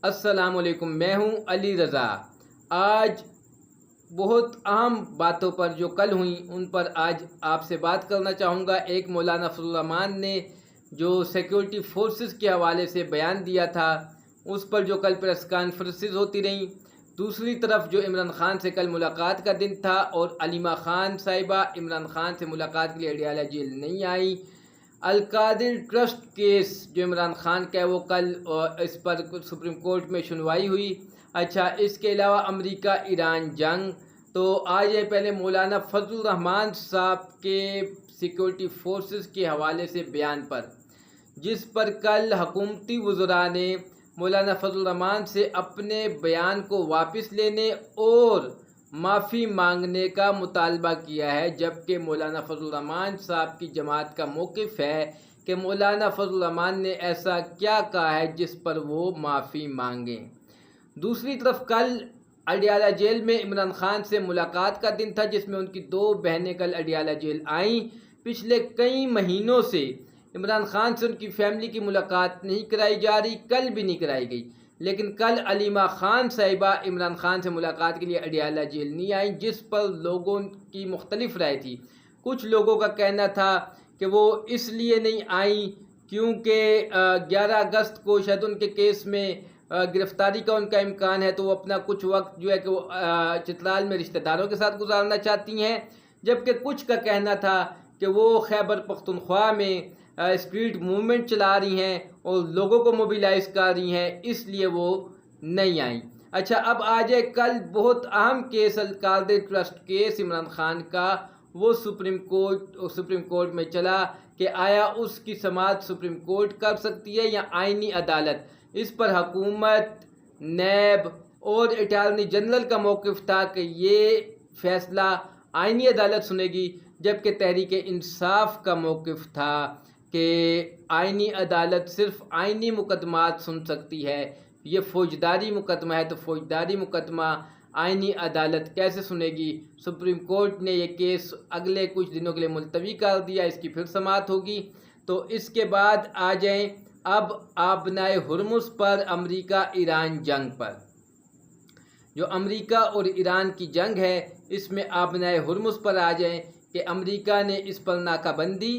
अस्सलाम वालेकुम। मैं हूं अली रज़ा। आज बहुत अहम बातों पर जो कल हुई उन पर आज आपसे बात करना चाहूँगा। एक मौलाना फजलुर रहमान ने जो सिक्योरिटी फोर्सेस के हवाले से बयान दिया था उस पर जो कल प्रेस कॉन्फ्रेंसेस होती रहीं। दूसरी तरफ जो इमरान खान से कल मुलाकात का दिन था और अलीमा खान साहिबा इमरान खान से मुलाकात के लिए अडियाला जेल नहीं आई। अल-कादिर ट्रस्ट केस जो इमरान खान का है वो कल इस पर सुप्रीम कोर्ट में सुनवाई हुई। अच्छा, इसके अलावा अमेरिका ईरान जंग। तो आज पहले मौलाना फजलुर रहमान साहब के सिक्योरिटी फोर्सेस के हवाले से बयान पर, जिस पर कल हुकूमती वज़रा ने मौलाना फजलुर रहमान से अपने बयान को वापस लेने और माफ़ी मांगने का मुतालबा किया है, जबकि मौलाना फजलुर रहमान साहब की जमात का मौक़िफ़ है कि मौलाना फजलुर रहमान ने ऐसा क्या कहा है जिस पर वो माफ़ी मांगें। दूसरी तरफ कल अडियाला जेल में इमरान खान से मुलाकात का दिन था, जिसमें उनकी दो बहनें कल अडियाला जेल आईं। पिछले कई महीनों से इमरान खान से उनकी फैमिली की मुलाकात नहीं कराई जा रही, कल भी नहीं कराई गई। लेकिन कल अलीमा खान साहिबा इमरान खान से मुलाकात के लिए अडियाला जेल नहीं आई, जिस पर लोगों की मुख्तलिफ राय थी। कुछ लोगों का कहना था कि वो इसलिए नहीं आई क्योंकि 11 अगस्त को शायद उनके केस में गिरफ्तारी का उनका इम्कान है, तो वो अपना कुछ वक्त जो है कि वो चित्राल में रिश्तेदारों के साथ गुजारना चाहती हैं। जबकि कुछ का कहना था कि वो खैबर पख्तूनख्वा में स्ट्रीट मूवमेंट चला रही हैं और लोगों को मोबिलाइज कर रही हैं, इसलिए वो नहीं आई। अच्छा, अब आ जाए कल बहुत अहम case Al Qadir trust case Imran Khan का, वो सुप्रीम कोर्ट में चला कि आया उसकी समाअत सुप्रीम कोर्ट कर सकती है या आईनी अदालत। इस पर हुकूमत, नैब और अटॉर्नी जनरल का मौक़िफ़ था कि ये फ़ैसला आईनी अदालत सुनेगी, जबकि तहरीक इंसाफ का मौक़िफ़ था कि आईनी अदालत सिर्फ़ आईनी मुकदमात सुन सकती है। ये फ़ौजदारी मुकदमा है तो फ़ौजदारी मुकदमा आईनी अदालत कैसे सुनेगी। सुप्रीम कोर्ट ने ये केस अगले कुछ दिनों के लिए मुलतवी कर दिया, इसकी फिर समाअत होगी। तो इसके बाद आ जाएं अब आबनाए हुर्मुज़ पर अमेरिका ईरान जंग पर। जो अमेरिका और ईरान की जंग है इसमें आबनाए हुर्मुज़ पर आ जाएं कि अमेरिका ने इस पर नाकाबंदी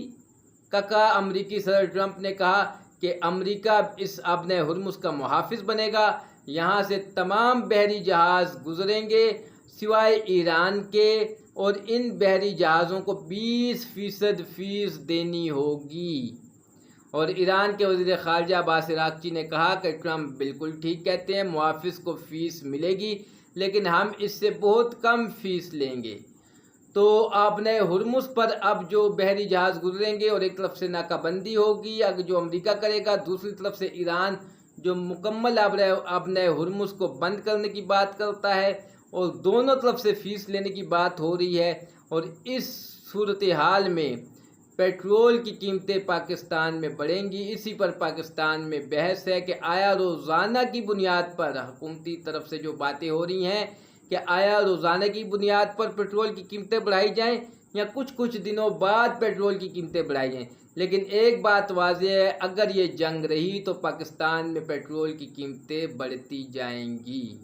का कहा। अमेरिकी सदर ट्रंप ने कहा कि अमेरिका इस आबनाए हुर्मुज़ का मुहाफ़िज़ बनेगा, यहाँ से तमाम बहरी जहाज़ गुजरेंगे सिवाय ईरान के, और इन बहरी जहाज़ों को 20% फ़ीस देनी होगी। और ईरान के वज़ीर ख़ारजा अब्बास अराग़ची ने कहा कि ट्रंप बिल्कुल ठीक कहते हैं, मुहाफ़िज़ को फ़ीस मिलेगी लेकिन हम इससे बहुत कम फ़ीस लेंगे। तो आबनाए हुर्मुज़ पर अब जो बहरी जहाज़ गुजरेंगे और एक तरफ से नाकाबंदी होगी अगर जो अमेरिका करेगा, दूसरी तरफ से ईरान जो मुकम्मल आबनाए हुर्मुज़ को बंद करने की बात करता है, और दोनों तरफ से फ़ीस लेने की बात हो रही है। और इस सूरत हाल में पेट्रोल की कीमतें पाकिस्तान में बढ़ेंगी। इसी पर पाकिस्तान में बहस है कि आया रोज़ाना की बुनियाद पर हुकूमती तरफ से जो बातें हो रही हैं कि आया रोज़ाना की बुनियाद पर पेट्रोल की कीमतें बढ़ाई जाएं या कुछ कुछ दिनों बाद पेट्रोल की कीमतें बढ़ाई जाएं। लेकिन एक बात वाज़ेह है, अगर ये जंग रही तो पाकिस्तान में पेट्रोल की कीमतें बढ़ती जाएंगी।